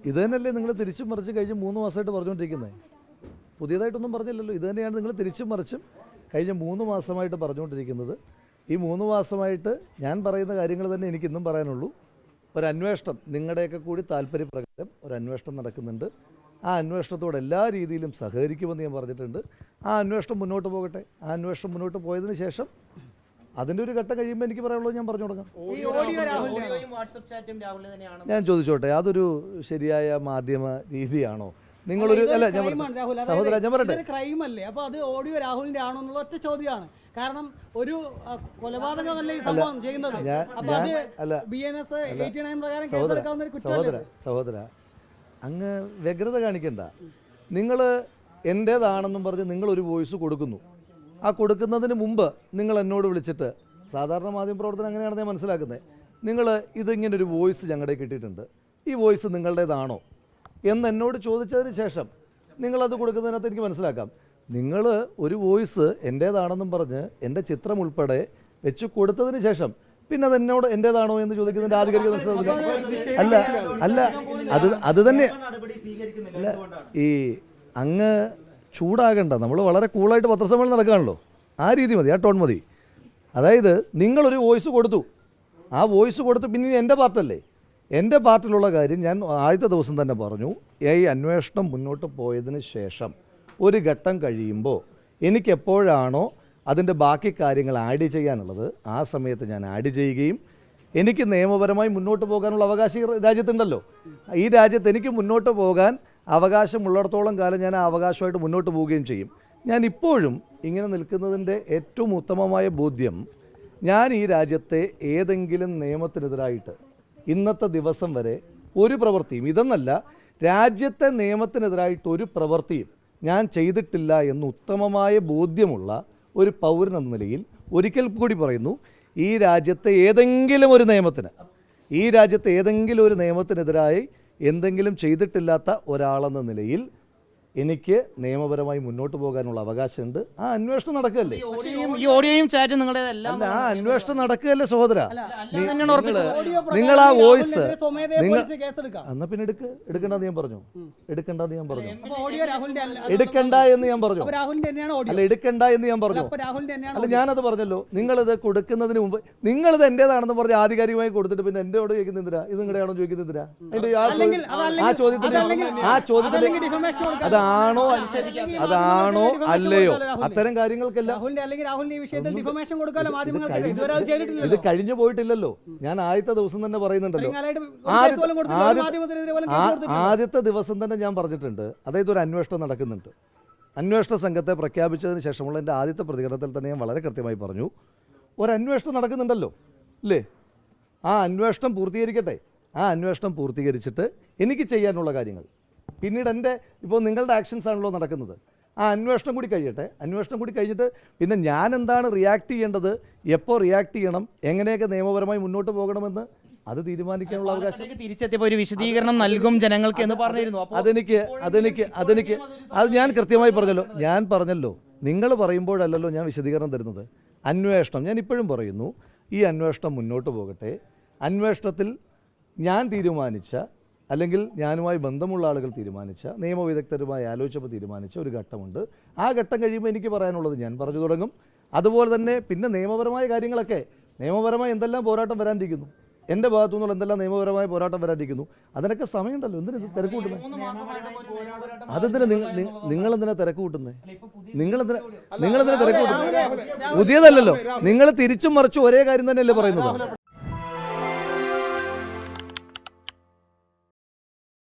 ഇത് തന്നെയല്ലേ നിങ്ങൾ തിരിച്ചും മറിച്ചും കഴിഞ്ഞ് 3 മാസമായിട്ട് പറഞ്ഞുകൊണ്ടിരിക്കുന്നത്? പുതിയതായിട്ടൊന്നും പറഞ്ഞില്ലല്ലോ. ഇത് തന്നെയാണ് നിങ്ങൾ തിരിച്ചും മറിച്ചും കഴിഞ്ഞ 3 മാസമായിട്ട് പറഞ്ഞുകൊണ്ടിരിക്കുന്നത്. ഈ 3 മാസമായിട്ട് ഞാൻ പറയുന്ന കാര്യങ്ങൾ തന്നെ എനിക്കിന്നും പറയാനുള്ളൂ. ഒരു അന്വേഷണം നിങ്ങളുടെയൊക്കെ കൂടി താല്പര്യപ്രകാരം ഒരു അന്വേഷണം നടക്കുന്നുണ്ട്. ആ അന്വേഷണത്തോട് എല്ലാ രീതിയിലും സഹകരിക്കുമെന്ന് ഞാൻ പറഞ്ഞിട്ടുണ്ട്. ആ അന്വേഷണം മുന്നോട്ട് പോകട്ടെ. ആ അന്വേഷണം മുന്നോട്ട് പോയതിന് ശേഷം അതിൻ്റെ ഒരു ഘട്ടം കഴിയുമ്പോൾ എനിക്ക് പറയാനുള്ളത് ഞാൻ പറഞ്ഞു തുടങ്ങാം. ഞാൻ ചോദിച്ചോട്ടെ, അതൊരു ശരിയായ മാധ്യമ രീതിയാണോ? നിങ്ങളൊരു അല്ല സഹോദര ഞാൻ പറയട്ടെ, ക്രൈം അല്ലേ? അപ്പോൾ അത് ഓഡിയോ രാഹുലിന്റെ ആണോ എന്നുള്ള ഒറ്റ ചോദ്യമാണ്. കാരണം ഒരു കൊലപാതകമല്ലേ ഈ സംഭവം ചെയ്യുന്നത്. സഹോദര അങ്ങ് വ്യഗ്രത കാണിക്കണ്ട. നിങ്ങൾ എൻ്റേതാണെന്നും പറഞ്ഞ് നിങ്ങളൊരു വോയിസ് കൊടുക്കുന്നു. ആ കൊടുക്കുന്നതിന് മുമ്പ് നിങ്ങൾ എന്നോട് വിളിച്ചിട്ട്, സാധാരണ മാധ്യമപ്രവർത്തനം അങ്ങനെയാണെന്ന് ഞാൻ മനസ്സിലാക്കുന്നത്, നിങ്ങൾ ഇതിങ്ങനൊരു വോയിസ് ഞങ്ങളുടെ കിട്ടിയിട്ടുണ്ട്, ഈ വോയിസ് നിങ്ങളുടേതാണോ എന്ന് എന്നോട് ചോദിച്ചതിന് ശേഷം നിങ്ങളത് കൊടുക്കുന്നതിനകത്ത് എനിക്ക് മനസ്സിലാക്കാം. നിങ്ങൾ ഒരു വോയിസ് എൻ്റേതാണെന്നും പറഞ്ഞ് എൻ്റെ ചിത്രം ഉൾപ്പെടെ വെച്ച് കൊടുത്തതിന് ശേഷം പിന്നെ അത് എന്നോട് എൻ്റേതാണോ എന്ന് ചോദിക്കുന്നതിൻ്റെ ആധികാരിക അല്ല അല്ല അത് തന്നെ അല്ല. ഈ അങ്ങ് ചൂടാകണ്ട, നമ്മൾ വളരെ കൂളായിട്ട് പത്രസമ്മേളനം നടക്കുകയാണല്ലോ. ആ രീതി മതി, ആ ടോൺ മതി. അതായത് നിങ്ങളൊരു വോയിസ് കൊടുത്തു, ആ വോയിസ് കൊടുത്ത് പിന്നെ എൻ്റെ പാർട്ടല്ലേ, എൻ്റെ പാർട്ടിലുള്ള കാര്യം ഞാൻ ആദ്യത്തെ ദിവസം തന്നെ പറഞ്ഞു. ഈ അന്വേഷണം മുന്നോട്ട് പോയതിന് ശേഷം ഒരു ഘട്ടം കഴിയുമ്പോൾ എനിക്കെപ്പോഴാണോ അതിൻ്റെ ബാക്കി കാര്യങ്ങൾ ആഡ് ചെയ്യാനുള്ളത് ആ സമയത്ത് ഞാൻ ആഡ് ചെയ്യുകയും എനിക്ക് നിയമപരമായി മുന്നോട്ട് പോകാനുള്ള അവകാശം രാജ്യത്തുണ്ടല്ലോ. ഈ രാജ്യത്ത് എനിക്ക് മുന്നോട്ട് പോകാൻ അവകാശമുള്ളിടത്തോളം കാലം ഞാൻ ആ അവകാശമായിട്ട് മുന്നോട്ട് പോവുകയും ചെയ്യും. ഞാൻ ഇപ്പോഴും ഇങ്ങനെ നിൽക്കുന്നതിൻ്റെ ഏറ്റവും ഉത്തമമായ ബോധ്യം, ഞാൻ ഈ രാജ്യത്തെ ഏതെങ്കിലും നിയമത്തിനെതിരായിട്ട് ഇന്നത്തെ ദിവസം വരെ ഒരു പ്രവൃത്തിയും, ഇതെന്നല്ല രാജ്യത്തെ നിയമത്തിനെതിരായിട്ടൊരു പ്രവൃത്തിയും ഞാൻ ചെയ്തിട്ടില്ല എന്ന് ഉത്തമമായ ബോധ്യമുള്ള ഒരു പൗരൻ എന്ന നിലയിൽ ഒരിക്കൽ കൂടി പറയുന്നു, ഈ രാജ്യത്തെ ഏതെങ്കിലും ഒരു നിയമത്തിനെതിരായി എന്തെങ്കിലും ചെയ്തിട്ടില്ലാത്ത ഒരാളെന്ന നിലയിൽ എനിക്ക് നിയമപരമായി മുന്നോട്ട് പോകാനുള്ള അവകാശമുണ്ട്. ആ അന്വേഷണം നടക്കുകയല്ലേ, ആ അന്വേഷണം നടക്കുകയല്ലേ സഹോദര. നിങ്ങൾ ആ വോയിസ് എന്നാ പിന്നെ എടുക്കണ്ടെന്ന് ഞാൻ പറഞ്ഞു, എടുക്കണ്ട എന്ന് ഞാൻ പറഞ്ഞു, അല്ല എടുക്കണ്ട എന്ന് ഞാൻ പറഞ്ഞു. അല്ല ഞാനത് പറഞ്ഞല്ലോ. നിങ്ങളിത് കൊടുക്കുന്നതിന് മുമ്പ് നിങ്ങളിത് എന്റേതാണെന്ന് പറഞ്ഞ് ആധികാരികമായി കൊടുത്തിട്ട് പിന്നെ എന്റെയോട് ചോദിക്കുന്നില്ല ഇത് നിങ്ങളുടെയാണോ ചോദിക്കുന്നില്ല. ആ ചോദ്യത്തിന് അതാണോ അല്ലയോ അത്തരം കാര്യങ്ങൾക്കെല്ലാം ഇത് കഴിഞ്ഞു പോയിട്ടില്ലല്ലോ. ഞാൻ ആദ്യത്തെ ദിവസം തന്നെ പറയുന്നുണ്ടല്ലോ, ആദ്യത്തെ ദിവസം തന്നെ ഞാൻ പറഞ്ഞിട്ടുണ്ട്. അതായത് ഒരു അന്വേഷണം നടക്കുന്നുണ്ട്. അന്വേഷണ സംഘത്തെ പ്രഖ്യാപിച്ചതിന് ശേഷമുള്ള എൻ്റെ ആദ്യത്തെ പ്രതികരണത്തിൽ തന്നെ ഞാൻ വളരെ കൃത്യമായി പറഞ്ഞു, ഒരന്വേഷണം നടക്കുന്നുണ്ടല്ലോ അല്ലേ, ആ അന്വേഷണം പൂർത്തീകരിക്കട്ടെ. ആ അന്വേഷണം പൂർത്തീകരിച്ചിട്ട് എനിക്ക് ചെയ്യാനുള്ള കാര്യങ്ങൾ പിന്നീട് ഇപ്പോൾ നിങ്ങളുടെ ആക്ഷൻസ് ആണല്ലോ നടക്കുന്നത്, ആ അന്വേഷണം കൂടി കഴിയട്ടെ. അന്വേഷണം കൂടി കഴിഞ്ഞിട്ട് പിന്നെ ഞാൻ എന്താണ് റിയാക്ട് ചെയ്യേണ്ടത്, എപ്പോൾ റിയാക്ട് ചെയ്യണം, എങ്ങനെയൊക്കെ നിയമപരമായി മുന്നോട്ട് പോകണമെന്ന് അത് തീരുമാനിക്കാനുള്ള അവകാശം. തിരിച്ചെത്തിയപ്പോൾ ഒരു വിശദീകരണം നൽകും ജനങ്ങൾക്ക് എന്ന് പറഞ്ഞിരുന്നു. അത് ഞാൻ കൃത്യമായി പറഞ്ഞല്ലോ. നിങ്ങൾ പറയുമ്പോഴല്ലല്ലോ ഞാൻ വിശദീകരണം തരുന്നത്. അന്വേഷണം ഞാൻ ഇപ്പോഴും പറയുന്നു, ഈ അന്വേഷണം മുന്നോട്ട് പോകട്ടെ. അന്വേഷണത്തിൽ ഞാൻ തീരുമാനിച്ച അല്ലെങ്കിൽ ഞാനുമായി ബന്ധമുള്ള ആളുകൾ തീരുമാനിച്ച, നിയമവിദഗ്ധരുമായി ആലോചിച്ചപ്പോൾ തീരുമാനിച്ച ഒരു ഘട്ടമുണ്ട്. ആ ഘട്ടം കഴിയുമ്പോൾ എനിക്ക് പറയാനുള്ളത് ഞാൻ പറഞ്ഞു തുടങ്ങും. അതുപോലെ തന്നെ പിന്നെ നിയമപരമായ കാര്യങ്ങളൊക്കെ, നിയമപരമായി എന്തെല്ലാം പോരാട്ടം വരാനിരിക്കുന്നു, എൻ്റെ ഭാഗത്തു നിന്നുള്ള എന്തെല്ലാം നിയമപരമായ പോരാട്ടം വരാനിരിക്കുന്നു, അതിനൊക്കെ സമയമുണ്ടല്ലോ. എന്തിനാ തിരക്ക് കൂട്ടുന്നത്? അതെന്തിനാ നിങ്ങളെന്തിനാ തിരക്ക് കൂട്ടുന്നത്? നിങ്ങളെന്തിനാ തിരക്ക് കൂട്ടുന്നത്? പുതിയതല്ലല്ലോ. നിങ്ങൾ തിരിച്ചും മറിച്ചും ഒരേ കാര്യം തന്നെയല്ലേ പറയുന്നത്.